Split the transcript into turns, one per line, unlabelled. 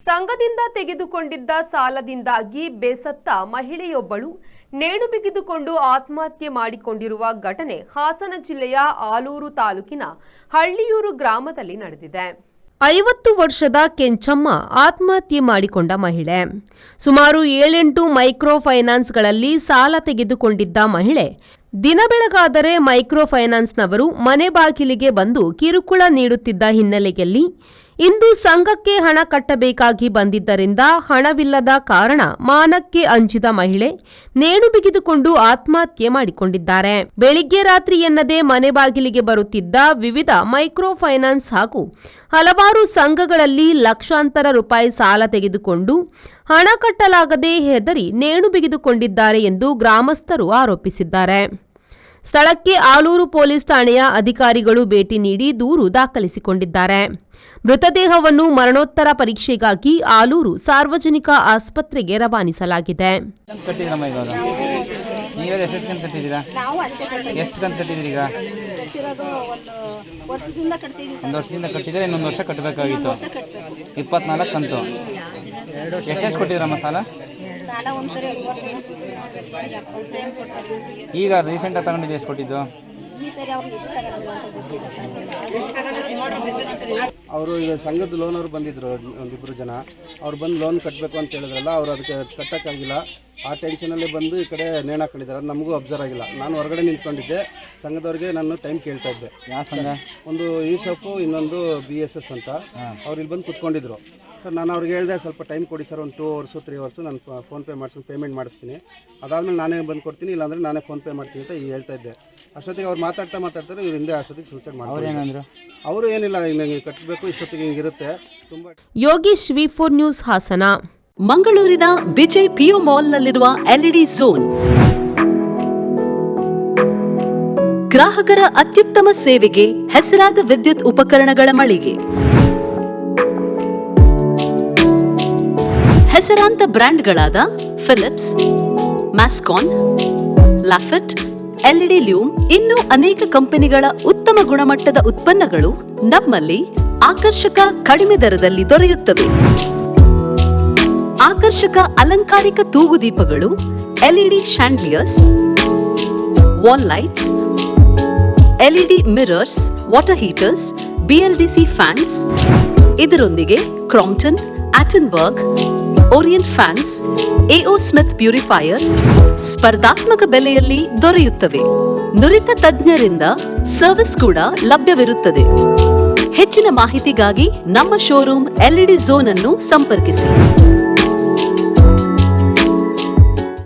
ಸಂಘದಿಂದ ತೆಗೆದುಕೊಂಡಿದ್ದ ಸಾಲದಿಂದಾಗಿ ಬೇಸತ್ತ ಮಹಿಳೆಯೊಬ್ಬಳು ನೇಣು ಬಿಗಿದುಕೊಂಡು ಆತ್ಮಹತ್ಯೆ ಮಾಡಿಕೊಂಡಿರುವ ಘಟನೆ ಹಾಸನ ಜಿಲ್ಲೆಯ ಆಲೂರು ತಾಲೂಕಿನ ಹಳ್ಳಿಯೂರು ಗ್ರಾಮದಲ್ಲಿ ನಡೆದಿದೆ. 50 ವರ್ಷದ ಕೆಂಚಮ್ಮ ಆತ್ಮಹತ್ಯೆ ಮಾಡಿಕೊಂಡ ಮಹಿಳೆ. ಸುಮಾರು 7-8 ಮೈಕ್ರೋ ಫೈನಾನ್ಸ್ಗಳಲ್ಲಿ ಸಾಲ ತೆಗೆದುಕೊಂಡಿದ್ದ ಮಹಿಳೆ ದಿನ ಬೆಳಗಾದರೆ ಮೈಕ್ರೋ ಫೈನಾನ್ಸ್ನವರು ಮನೆ ಬಾಗಿಲಿಗೆ ಬಂದು ಕಿರುಕುಳ ನೀಡುತ್ತಿದ್ದ ಹಿನ್ನೆಲೆಯಲ್ಲಿ ಇಂದು ಸಂಘಕ್ಕೆ ಹಣ ಕಟ್ಟಬೇಕಾಗಿ ಬಂದಿದ್ದರಿಂದ ಹಣವಿಲ್ಲದ ಕಾರಣ ಮಾನಕ್ಕೆ ಅಂಜಿದ ಮಹಿಳೆ ನೇಣು ಬಿಗಿದುಕೊಂಡು ಆತ್ಮಹತ್ಯೆ ಮಾಡಿಕೊಂಡಿದ್ದಾರೆ. ಬೆಳಿಗ್ಗೆ ರಾತ್ರಿ ಎನ್ನದೇ ಮನೆ ಬಾಗಿಲಿಗೆ ಬರುತ್ತಿದ್ದ ವಿವಿಧ ಮೈಕ್ರೋ ಫೈನಾನ್ಸ್ ಹಾಗೂ ಹಲವಾರು ಸಂಘಗಳಲ್ಲಿ ಲಕ್ಷಾಂತರ ರೂಪಾಯಿ ಸಾಲ ತೆಗೆದುಕೊಂಡು ಹಣ ಕಟ್ಟಲಾಗದೆ ಹೆದರಿ ನೇಣು ಬಿಗಿದುಕೊಂಡಿದ್ದಾರೆ ಎಂದು ಗ್ರಾಮಸ್ಥರು ಆರೋಪಿಸಿದ್ದಾರೆ. ಸ್ಥಳಕ್ಕೆ ಆಲೂರು ಪೊಲೀಸ್ ಠಾಣೆಯ ಅಧಿಕಾರಿಗಳು ಭೇಟಿ ನೀಡಿ ದೂರು ದಾಖಲಿಸಿಕೊಂಡಿದ್ದಾರೆ. ಮೃತದೇಹವನ್ನು ಮರಣೋತ್ತರ ಪರೀಕ್ಷೆಗಾಗಿ ಆಲೂರು ಸಾರ್ವಜನಿಕ ಆಸ್ಪತ್ರೆಗೆ ರವಾನಿಸಲಾಗಿದೆ.
ವರ್ಷದಿಂದ ಕಟ್ಟಿದ್ರೆ ಇನ್ನೊಂದು ವರ್ಷ ಕಟ್ಟಬೇಕಾಗಿತ್ತು. 24 ಕಂತು. ಎಷ್ಟು ಕೊಟ್ಟಿದ್ರಮ್ಮ ಸಾಲ? ಈಗ ರೀಸೆಂಟಾಗಿ ತಗೊಂಡಿದ್ದು ಎಷ್ಟು ಕೊಟ್ಟಿದ್ದು?
ಅವರು ಈಗ ಸಂಘದ ಲೋನವ್ರು ಬಂದಿದ್ರು, ಒಂದಿಬ್ಬರು ಜನ. ಅವ್ರು ಬಂದು ಲೋನ್ ಕಟ್ಟಬೇಕು ಅಂತ ಹೇಳಿದ್ರಲ್ಲ, ಅವ್ರು ಅದಕ್ಕೆ ಕಟ್ಟೋಕ್ಕಾಗಿಲ್ಲ. ಆ ಟೆನ್ಷನಲ್ಲಿ ಬಂದು ಈ ಕಡೆ ನೇಣು ಹಾಕೊಂಡಿದ್ದಾರೆ. ನಮಗೂ ಅಬ್ಸರ್ವ್ ಆಗಿಲ್ಲ. ನಾನು ಹೊರಗಡೆ ನಿಂತ್ಕೊಂಡಿದ್ದೆ. ಸಂಘದವ್ರಿಗೆ ನಾನು ಟೈಮ್ ಕೇಳ್ತಾ ಇದ್ದೆ.
ಯಾವ ಸಂಘ?
ಒಂದು ಇಸಫ್, ಇನ್ನೊಂದು BSS ಅಂತ. ಅವ್ರು ಇಲ್ಲಿ ಬಂದು ಕುತ್ಕೊಂಡಿದ್ರು. ಸರ್ ನಾನು ಅವ್ರಿಗೆ ಹೇಳಿದೆ, ಸ್ವಲ್ಪ ಟೈಮ್ ಕೊಡಿ ಸರ್, ಒಂದು 2 hours 3 hours ನಾನು ಫೋನ್ಪೇ ಪೇಮೆಂಟ್ ಮಾಡಿಸ್ತೀನಿ. ಅದಾದಮೇಲೆ ನಾನೇ ಬಂದು ಕೊಡ್ತೀನಿ, ಇಲ್ಲಾಂದರೆ ನಾನೇ ಫೋನ್ಪೇ ಮಾಡ್ತೀನಿ ಅಂತ ಹೇಳ್ತಾ ಇದ್ದೆ. ಅಷ್ಟೊತ್ತಿಗೆ ಅವ್ರು ಮಾತಾಡ್ತಾರೆ. ಇವ್ರು ಹಿಂದೆ ಅಷ್ಟೊತ್ತಿಗೆ ಸೂಸೈಡ್ ಮಾಡ್ತಾರೆ. ಅವರು ಏನಿಲ್ಲ, ಹಿಂಗೆ ಕಟ್ಟಬೇಕು, ಇಷ್ಟೊತ್ತಿಗೆ ಹಿಂಗಿರುತ್ತೆ ತುಂಬ.
Yogish V4 news Hassan.
ಮಂಗಳೂರಿನ ವಿಜಯ್ ಪಿಯು ಮಾಲ್ನಲ್ಲಿರುವ LED ಝೋನ್ ಗ್ರಾಹಕರ ಅತ್ಯುತ್ತಮ ಸೇವೆಗೆ ಹೆಸರಾದ ವಿದ್ಯುತ್ ಉಪಕರಣಗಳ ಮಳಿಗೆ. ಹೆಸರಾಂತ ಬ್ರ್ಯಾಂಡ್ಗಳಾದ ಫಿಲಿಪ್ಸ್, ಮ್ಯಾಸ್ಕಾನ್, ಲಾಫೆಟ್, LED ಲ್ಯೂಮ್ ಇನ್ನೂ ಅನೇಕ ಕಂಪನಿಗಳ ಉತ್ತಮ ಗುಣಮಟ್ಟದ ಉತ್ಪನ್ನಗಳು ನಮ್ಮಲ್ಲಿ ಆಕರ್ಷಕ ಕಡಿಮೆ ದರದಲ್ಲಿ ದೊರೆಯುತ್ತವೆ. ಆಕರ್ಷಕ ಅಲಂಕಾರಿಕ ತೂಗುದೀಪಗಳು, LED chandeliers, wall lights, LED mirrors, water heaters, BLDC fans, ಇದರೊಂದಿಗೆ Crompton, Atomberg, Orient fans, AO Smith purifier ಸ್ಪರ್ಧಾತ್ಮಕ ಬೆಲೆಯಲ್ಲಿ ದೊರೆಯುತ್ತವೆ. ನುರಿತ ತಜ್ಞರಿಂದ ಸರ್ವಿಸ್ ಕೂಡ ಲಭ್ಯವಿರುತ್ತದೆ. ಹೆಚ್ಚಿನ ಮಾಹಿತಿಗಾಗಿ ನಮ್ಮ ಶೋರೂಮ್ LED ಝೋನ್ ಅನ್ನು ಸಂಪರ್ಕಿಸಿ.